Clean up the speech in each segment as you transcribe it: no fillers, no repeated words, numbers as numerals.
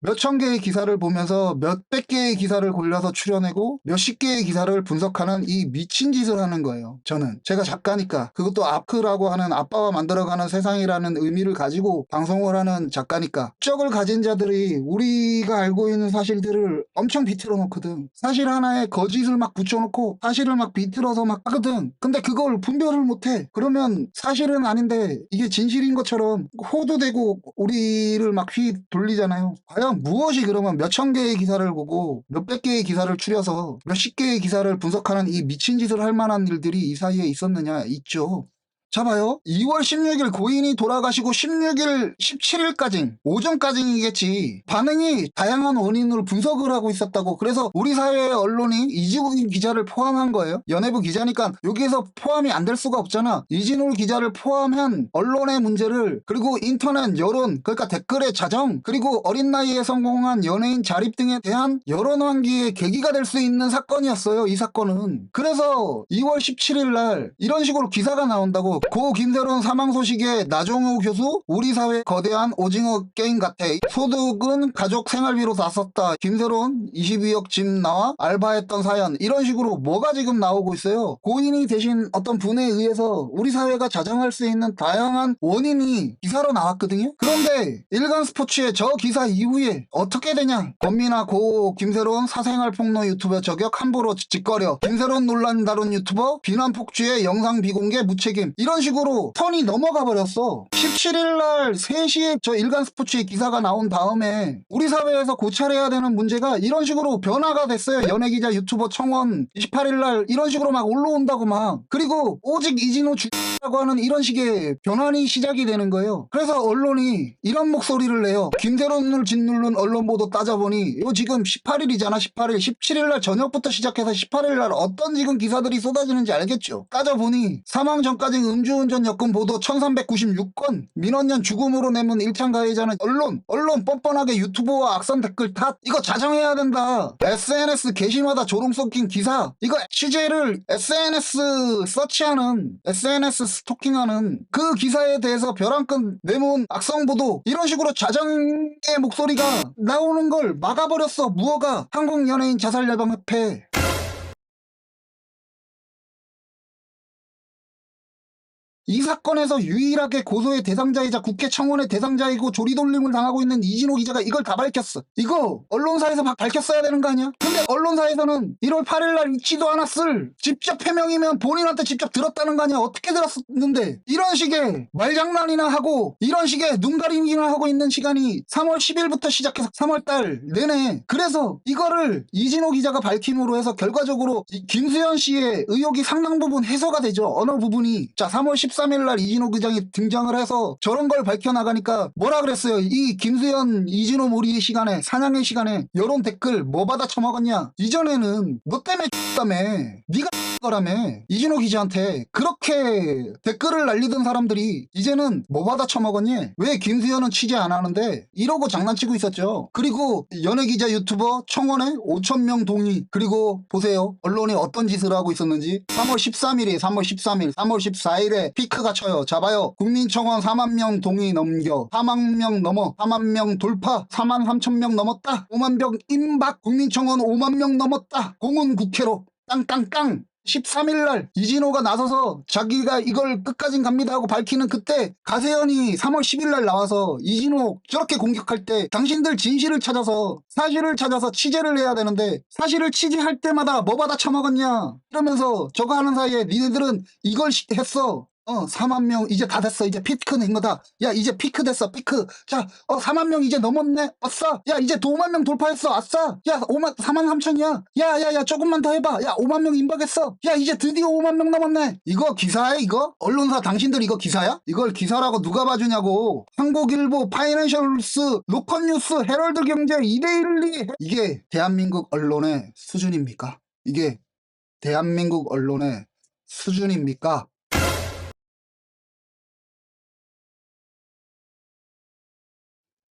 몇천 개의 기사를 보면서 몇백 개의 기사를 골라서 추려내고 몇십 개의 기사를 분석하는 이 미친 짓을 하는 거예요. 제가 작가니까, 그것도 아크라고 하는 아빠와 만들어가는 세상이라는 의미를 가지고 방송을 하는 작가니까, 적을 가진 자들이 우리가 알고 있는 사실들을 엄청 비틀어 놓거든. 사실 하나에 거짓을 막 붙여놓고 사실을 막 비틀어서 막 하거든. 근데 그걸 분별을 못해. 그러면 사실은 아닌데 이게 진실인 것처럼 호도되고 우리를 막 휘둘리잖아요. 과연 무엇이 그러면 몇천 개의 기사를 보고 몇백 개의 기사를 추려서 몇십 개의 기사를 분석하는 이 미친 짓을 할 만한 일들이 이 사이에 있었느냐? 있죠. 자 봐요. 2월 16일 고인이 돌아가시고 16일, 17일까지 오전까지겠지. 반응이 다양한 원인으로 분석을 하고 있었다고. 그래서 우리 사회의 언론이 이진우 기자를 포함한 거예요. 연예부 기자니까 여기에서 포함이 안 될 수가 없잖아. 이진우 기자를 포함한 언론의 문제를, 그리고 인터넷 여론, 그러니까 댓글의 자정, 그리고 어린 나이에 성공한 연예인 자립 등에 대한 여론 환기의 계기가 될 수 있는 사건이었어요. 이 사건은. 그래서 2월 17일 날 이런 식으로 기사가 나온다고. 고 김세론 사망 소식에 나종우 교수, 우리 사회 거대한 오징어 게임 같아. 소득은 가족 생활비로 다 썼다. 김세론 22억 집 나와 알바했던 사연. 이런 식으로 뭐가 지금 나오고 있어요. 고인이 되신 어떤 분에 의해서 우리 사회가 자정할 수 있는 다양한 원인이 기사로 나왔거든요. 그런데 일간 스포츠의 저 기사 이후에 어떻게 되냐. 권미나 고 김세론 사생활 폭로 유튜버 저격 함부로 짓거려. 김세론 논란 다룬 유튜버 비난 폭주의 영상 비공개 무책임. 이런 식으로 턴이 넘어가 버렸어. 17일날 3시에 저 일간 스포츠의 기사가 나온 다음에 우리 사회에서 고찰해야 되는 문제가 이런 식으로 변화가 됐어요. 연예기자 유튜버 청원 28일날 이런 식으로 막 올라온다고 막. 그리고 오직 이진호 라고 하는 이런 식의 변환이 시작이 되는 거예요. 그래서 언론이 이런 목소리를 내요. 김세론을 짓누른 언론 보도 따져보니 이거 지금 18일이잖아. 18일 17일날 저녁부터 시작해서 18일날 어떤 지금 기사들이 쏟아지는지 알겠죠. 따져보니 사망 전까지 음주운전 여건 보도 1396건, 민원년 죽음으로 내문 1창 가해자는 언론 뻔뻔하게 유튜버와 악성 댓글 탓. 이거 자정해야 된다. SNS 게시마다 조롱 섞인 기사, 이거 취재를 SNS 서치하는, SNS 스토킹하는 그 기사에 대해서 별 한 건 내문 악성 보도, 이런 식으로 자정의 목소리가 나오는 걸 막아버렸어. 무허가 한국연예인 자살예방협회. 이 사건에서 유일하게 고소의 대상자이자 국회 청원의 대상자이고 조리돌림을 당하고 있는 이진호 기자가 이걸 다 밝혔어. 이거 언론사에서 막 밝혔어야 되는 거 아니야? 근데 언론사에서는 1월 8일날 있지도 않았을 직접 해명이면 본인한테 직접 들었다는 거 아니야? 어떻게 들었는데 이런 식의 말장난이나 하고 이런 식의 눈가림이나 하고 있는 시간이 3월 10일부터 시작해서 3월달 내내. 그래서 이거를 이진호 기자가 밝힘으로 해서 결과적으로 김수현 씨의 의혹이 상당 부분 해소가 되죠. 어느 부분이. 자, 3월 13일날 이진호 기장이 등장을 해서 저런 걸 밝혀나가니까 뭐라 그랬어요. 이 김수현 이진호 몰이 시간에, 사냥의 시간에 여론 댓글 뭐 받아 처먹었냐. 이전에는 너 때문에 X다며, 네가 거라며, 이진호 기자한테 그렇게 댓글을 날리던 사람들이 이제는 뭐 받아 처먹었니? 왜 김수현은 취재 안 하는데? 이러고 장난치고 있었죠. 그리고 연예기자 유튜버 청원에 5,000명 동의. 그리고 보세요. 언론이 어떤 짓을 하고 있었는지. 3월 13일에 3월 13일 3월 14일에 피크가 쳐요. 자봐요. 국민청원 4만 명 동의 넘겨 4만 명 넘어 4만 명 돌파 4만 3천 명 넘었다. 5만 명 임박. 국민청원 5만 명 넘었다. 공은 국회로 깡깡깡. 13일날 이진호가 나서서 자기가 이걸 끝까진 갑니다 하고 밝히는 그때 가세현이 3월 10일날 나와서 이진호 저렇게 공격할 때 당신들 진실을 찾아서 사실을 찾아서 취재를 해야 되는데 사실을 취재할 때마다 뭐 받아 처먹었냐 이러면서 저거 하는 사이에 니네들은 이걸 했어. 4만 명 이제 다 됐어. 이제 피크 낸 거다. 야, 이제 피크 됐어. 피크. 자, 4만 명 이제 넘었네. 아싸. 야, 이제 5만 명 돌파했어. 아싸. 야, 4만 3천이야. 야, 조금만 더 해봐. 야, 5만 명 임박했어. 야, 이제 드디어 5만 명 넘었네. 이거 기사야, 이거? 언론사 당신들 이거 기사야? 이걸 기사라고 누가 봐주냐고. 한국일보, 파이낸셜뉴스, 로컬뉴스, 헤럴드 경제, 이데일리. 이게 대한민국 언론의 수준입니까? 이게 대한민국 언론의 수준입니까?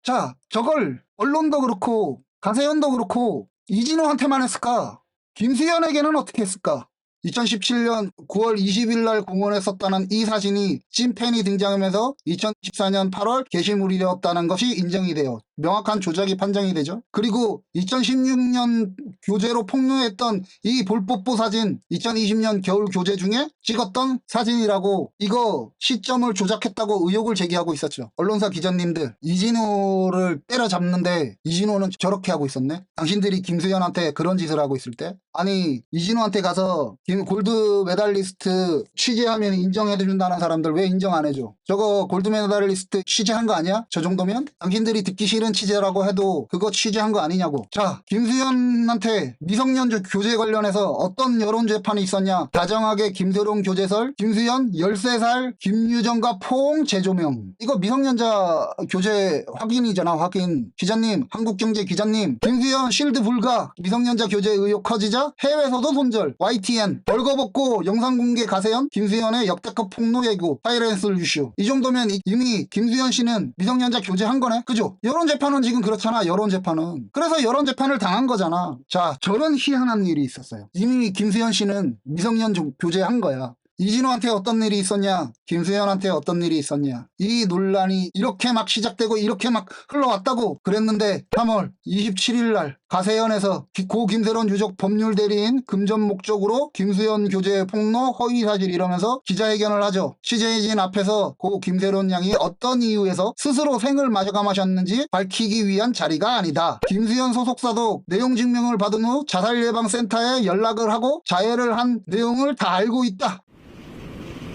자, 저걸 언론도 그렇고 가세현도 그렇고 이진호한테만 했을까? 김수현에게는 어떻게 했을까? 2017년 9월 20일 날 공원에 썼다는 이 사진이 찐팬이 등장하면서 2014년 8월 게시물이 되었다는 것이 인정이 돼요. 명확한 조작이 판정이 되죠. 그리고 2016년 교재로 폭로했던 이 볼뽀뽀 사진 2020년 겨울 교재 중에 찍었던 사진이라고 이거 시점을 조작했다고 의혹을 제기하고 있었죠. 언론사 기자님들 이진호를 때려잡는데 이진호는 저렇게 하고 있었네. 당신들이 김수현한테 그런 짓을 하고 있을 때 아니 이진호한테 가서 골드 메달리스트 취재하면 인정해준다는 사람들 왜 인정 안 해줘? 저거 골드 메달리스트 취재한 거 아니야? 저 정도면? 당신들이 듣기 싫은 취재라고 해도 그거 취재한 거 아니냐고. 자, 김수현한테 미성년자 교재 관련해서 어떤 여론 재판이 있었냐? 다정하게 김세롱 교재설, 김수현 13살 김유정과 포옹 재조명. 이거 미성년자 교재 확인이잖아. 확인. 기자님, 한국경제 기자님, 김수현 실드 불가, 미성년자 교재 의혹 커지자 해외에서도 손절, YTN 벌거벗고 영상 공개 가세현, 김수현의 역대급 폭로 예고, 파이낸셜 이슈. 이 정도면 이미 김수현 씨는 미성년자 교제한 거네. 그죠? 여론 재판은 지금 그렇잖아. 여론 재판은. 그래서 여론 재판을 당한 거잖아. 자, 저런 희한한 일이 있었어요. 이미 김수현 씨는 미성년 교제한 거야. 이진호한테 어떤 일이 있었냐? 김수현한테 어떤 일이 있었냐? 이 논란이 이렇게 막 시작되고 이렇게 막 흘러왔다고 그랬는데 3월 27일 날 가세현에서 고 김세론 유족 법률 대리인 금전 목적으로 김수현 교재 폭로 허위 사실 이러면서 기자회견을 하죠. 취재진 앞에서 고 김세론 양이 어떤 이유에서 스스로 생을 마셔가 마셨는지 밝히기 위한 자리가 아니다. 김수현 소속사도 내용 증명을 받은 후 자살예방센터에 연락을 하고 자해를 한 내용을 다 알고 있다.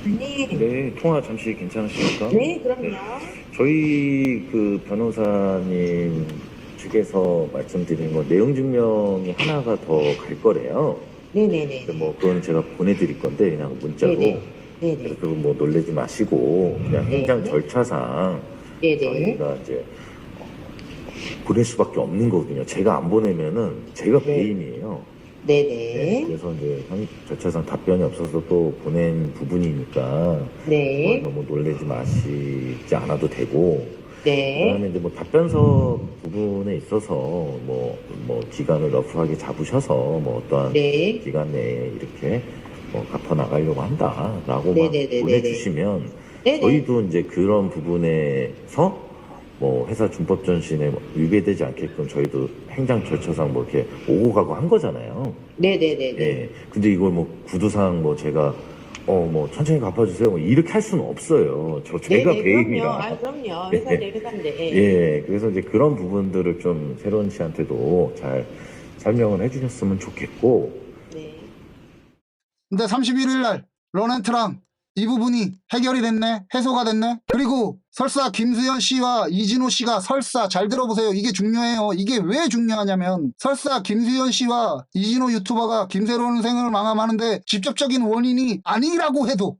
네. 네, 통화 잠시 괜찮으십니까? 네, 그럼요. 저희 그 변호사님 측에서 말씀드린 거 내용 증명이 하나가 더 갈 거래요. 네네네. 근데 뭐 그건 제가 보내드릴 건데 그냥 문자로. 네네. 네네. 그래서 뭐 놀라지 마시고 그냥 행정 네네. 절차상 네네. 저희가 이제 보낼 수밖에 없는 거거든요. 제가 안 보내면은 제가 네. 배임이에요. 네네. 그래서 이제 절차상 답변이 없어서 또 보낸 부분이니까 네. 너무 놀라지 마시지 않아도 되고 네. 그다음에 이제 뭐 답변서 부분에 있어서 뭐 기간을 러프하게 잡으셔서 뭐 어떠한 네. 기간 내에 이렇게 뭐 갚아 나가려고 한다라고만 네네네네네. 보내주시면 네네. 저희도 이제 그런 부분에서 뭐 회사 준법 전신에 위배되지 않게끔 저희도 행정 절차상 뭐 이렇게 오고 가고 한 거잖아요. 네네네네. 예. 근데 이걸 뭐 구두상 뭐 제가 뭐 천천히 갚아주세요 뭐 이렇게 할 수는 없어요. 제가 네네, 배임이라. 그럼요. 회사인데 회사인데. 예. 그래서 이제 그런 부분들을 좀 새로운 씨한테도 잘 설명을 해주셨으면 좋겠고. 네. 근데 31일 날 런앤트랑 이 부분이 해결이 됐네. 해소가 됐네. 그리고 설사 김수현 씨와 이진호 씨가 설사 잘 들어보세요. 이게 중요해요. 이게 왜 중요하냐면 설사 김수현 씨와 이진호 유튜버가 김세론 생을 망함하는데 직접적인 원인이 아니라고 해도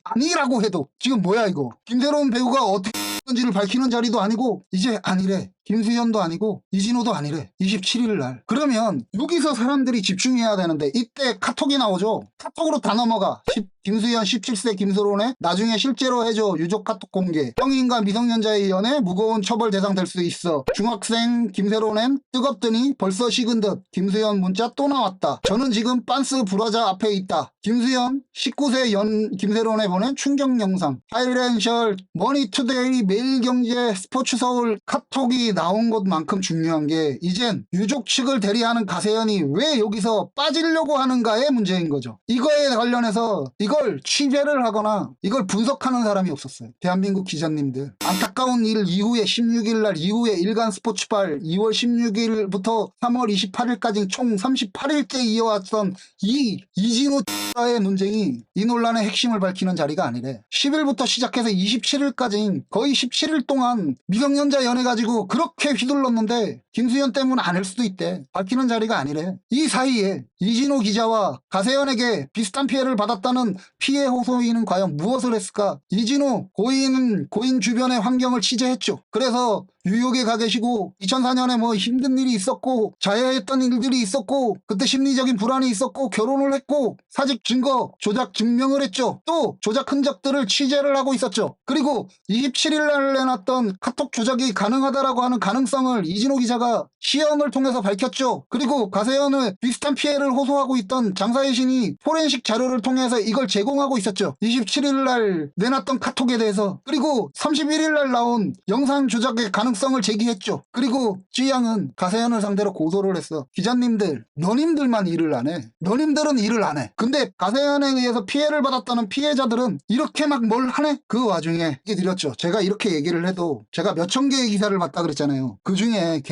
지금 뭐야 이거. 김세론 배우가 어떻게 지를 밝히는 자리도 아니고 이제 아니래. 김수현도 아니고 이진호도 아니래. 27일 날. 그러면 여기서 사람들이 집중해야 되는데 이때 카톡이 나오죠. 카톡으로 다 넘어가. 김수현 17세 김세론의 나중에 실제로 해줘. 유족 카톡 공개. 성인과 미성년자의 연애 무거운 처벌 대상 될 수 있어. 중학생 김세론엔 뜨겁더니 벌써 식은 듯. 김수현 문자 또 나왔다. 저는 지금 빤스 브라자 앞에 있다. 김수현 19세 김세론에 보낸 충격 영상. 파이낸셜 머니투데이 매일경제 스포츠서울 카톡이 나온 것만큼 중요한 게 이젠 유족 측을 대리하는 가세현이 왜 여기서 빠지려고 하는가의 문제인 거죠. 이거에 관련해서 이걸 취재를 하거나 이걸 분석하는 사람이 없었어요. 대한민국 기자님들. 안타까운 일 이후에 16일 날 이후에 일간 스포츠발 2월 16일부터 3월 28일까지 총 38일째 이어왔던 이 이진호 의 논쟁이 이 논란의 핵심을 밝히는 자리가 아니래. 10일부터 시작해서 27일까지 거의 17일 동안 미성년자 연애 가지고 그렇게 휘둘렀는데 김수현 때문 아닐 수도 있대. 밝히는 자리가 아니래. 이 사이에 이진호 기자와 가세현에게 비슷한 피해를 받았다는 피해 호소인은 과연 무엇을 했을까? 이진호 고인 주변의 환경을 취재했죠. 그래서 뉴욕에 가 계시고 2004년에 뭐 힘든 일이 있었고 자해했던 일들이 있었고 그때 심리적인 불안이 있었고 결혼을 했고 사직 증거 조작 증명을 했죠. 또 조작 흔적들을 취재를 하고 있었죠. 그리고 27일 날 내놨던 카톡 조작이 가능하다라고 하는 가능성을 이진호 기자가 시연을 통해서 밝혔죠. 그리고 가세현의 비슷한 피해를 호소하고 있던 장사의 신이 포렌식 자료를 통해서 이걸 제공하고 있었죠. 27일 날 내놨던 카톡에 대해서. 그리고 31일 날 나온 영상 조작의 가능성 가능성을 제기했죠. 그리고 쯔양은 가세현을 상대로 고소를 했어. 기자님들, 너님들만 일을 안 해. 너님들은 일을 안 해. 근데 가세현에 의해서 피해를 받았다는 피해자들은 이렇게 막 뭘 하네? 그 와중에 얘기 드렸죠. 제가 이렇게 얘기를 해도 제가 몇천 개의 기사를 봤다 그랬잖아요. 그 중에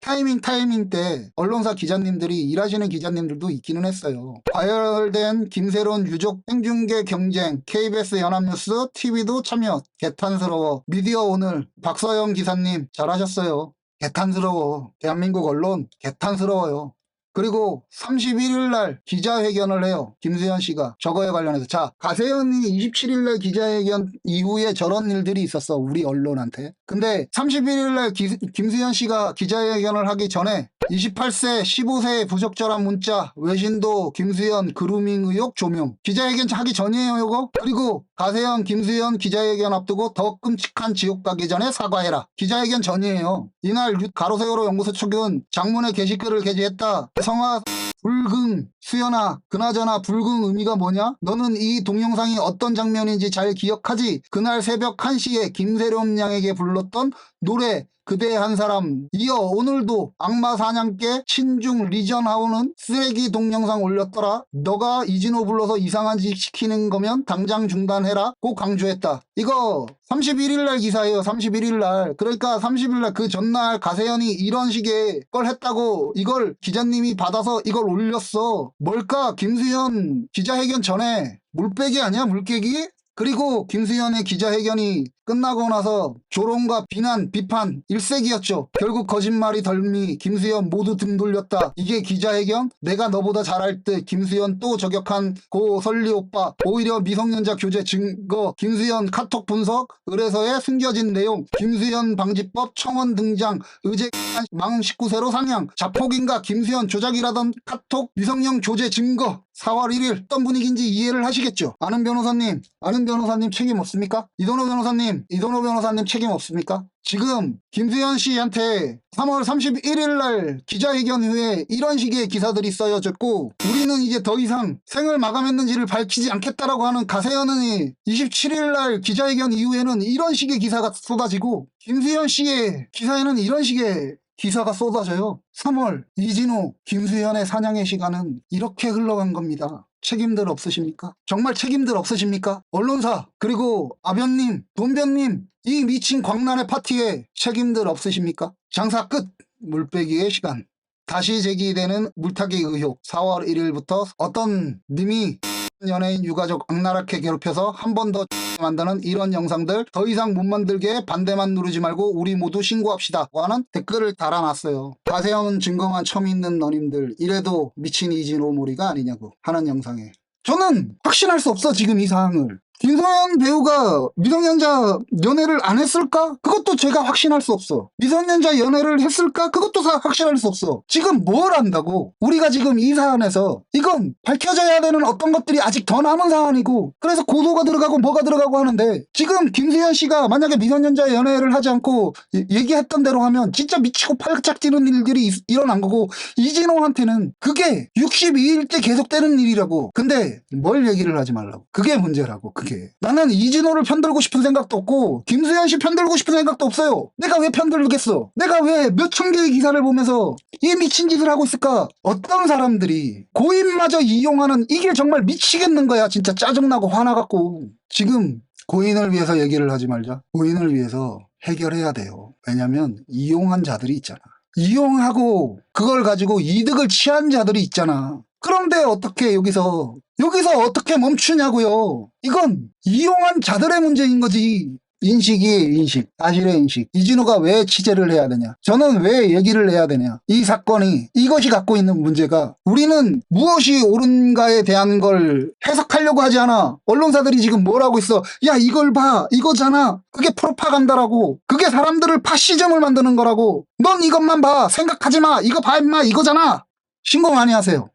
타이밍 때 언론사 기자님들이 일하시는 기자님들도 있기는 했어요. 과열된 김세론 유족 생중계 경쟁, KBS 연합뉴스 TV도 참여. 개탄스러워. 미디어 오늘 박서영 기사님 잘하셨어요. 개탄스러워. 대한민국 언론 개탄스러워요. 그리고 31일 날 기자회견을 해요. 김수현 씨가 저거에 관련해서. 자, 가세현이 27일 날 기자회견 이후에 저런 일들이 있었어. 우리 언론한테. 근데 31일 날 김수현 씨가 기자회견을 하기 전에 28세, 15세의 부적절한 문자, 외신도 김수현 그루밍 의혹 조명. 기자회견 하기 전이에요, 요거. 그리고 가세현, 김수현 기자회견 앞두고 더 끔찍한 지옥 가기 전에 사과해라. 기자회견 전이에요. 이날 가로세월호 연구소 측은 장문의 게시글을 게재했다. 성화 불금 수연아 그나저나 불금 의미가 뭐냐? 너는 이 동영상이 어떤 장면인지 잘 기억하지? 그날 새벽 1시에 김세롬 양에게 불렀던 노래 그대 한 사람. 이어 오늘도 악마 사냥개 친중 리전하우는 쓰레기 동영상 올렸더라. 너가 이진호 불러서 이상한 짓 시키는 거면 당장 중단해라 고 강조했다. 이거 31일 날 기사예요. 31일 날. 그러니까 30일 날 그 전날 가세현이 이런 식의 걸 했다고 이걸 기자님이 받아서 이걸 올렸어. 뭘까? 김수현 기자회견 전에 물빼기 아니야? 물깨기? 그리고 김수현의 기자회견이 끝나고 나서 조롱과 비난, 비판 일색이었죠. 결국 거짓말이 덜미 김수현 모두 등 돌렸다. 이게 기자회견? 내가 너보다 잘할 듯. 김수현 또 저격한 고 설리 오빠. 오히려 미성년자 교제 증거. 김수현 카톡 분석. 의뢰서에 숨겨진 내용. 김수현 방지법 청원 등장. 의제 만 19세로 상향. 자폭인가 김수현 조작이라던 카톡 미성년 교제 증거. 4월 1일 어떤 분위기인지 이해를 하시겠죠. 아는 변호사님 책임 없습니까? 이동호 변호사님 책임 없습니까? 지금 김수현 씨한테 3월 31일 날 기자회견 후에 이런 식의 기사들이 써여졌고 우리는 이제 더 이상 생을 마감했는지를 밝히지 않겠다라고 하는 가세현의 27일 날 기자회견 이후에는 이런 식의 기사가 쏟아지고 김수현 씨의 기사에는 이런 식의 기사가 쏟아져요. 3월 이진호, 김수현의 사냥의 시간은 이렇게 흘러간 겁니다. 책임들 없으십니까? 정말 책임들 없으십니까? 언론사 그리고 아변님, 돈변님 이 미친 광란의 파티에 책임들 없으십니까? 장사 끝! 물빼기의 시간. 다시 제기되는 물타기 의혹. 4월 1일부터 어떤 님이 연예인 유가족 악랄하게 괴롭혀서 한 번 더 만드는 이런 영상들 더 이상 못 만들게 반대만 누르지 말고 우리 모두 신고합시다 하는 댓글을 달아놨어요. 가세현 증거만 처음 있는 너님들 이래도 미친 이진호 몰이가 아니냐고 하는 영상에 저는 확신할 수 없어. 지금 이 사항을 김소연 배우가 미성년자 연애를 안 했을까? 그것도 제가 확신할 수 없어. 미성년자 연애를 했을까? 그것도 확신할 수 없어. 지금 뭘 안다고? 우리가 지금 이 사안에서 이건 밝혀져야 되는 어떤 것들이 아직 더 남은 사안이고 그래서 고소가 들어가고 뭐가 들어가고 하는데 지금 김수현 씨가 만약에 미성년자 연애를 하지 않고 얘기했던 대로 하면 진짜 미치고 팔짝 뛰는 일들이 일어난 거고 이진호한테는 그게 62일째 계속되는 일이라고. 근데 뭘 얘기를 하지 말라고. 그게 문제라고. 나는 이진호를 편들고 싶은 생각도 없고 김수현 씨 편들고 싶은 생각도 없어요. 내가 왜 편들겠어? 내가 왜 몇천 개의 기사를 보면서 이 미친 짓을 하고 있을까? 어떤 사람들이 고인마저 이용하는 이게 정말 미치겠는 거야. 진짜 짜증나고 화나갖고. 지금 고인을 위해서 얘기를 하지 말자. 고인을 위해서 해결해야 돼요. 왜냐면 이용한 자들이 있잖아. 이용하고 그걸 가지고 이득을 취한 자들이 있잖아. 그런데 어떻게 여기서 어떻게 멈추냐고요. 이건 이용한 자들의 문제인 거지. 인식이에요. 인식. 사실의 인식. 이진호가 왜 취재를 해야 되냐. 저는 왜 얘기를 해야 되냐. 이 사건이 이것이 갖고 있는 문제가 우리는 무엇이 옳은가에 대한 걸 해석하려고 하지 않아. 언론사들이 지금 뭘 하고 있어. 야 이걸 봐. 이거잖아. 그게 프로파간다라고. 그게 사람들을 파시즘을 만드는 거라고. 넌 이것만 봐. 생각하지 마. 이거 봐 임마. 이거잖아. 신고 많이 하세요.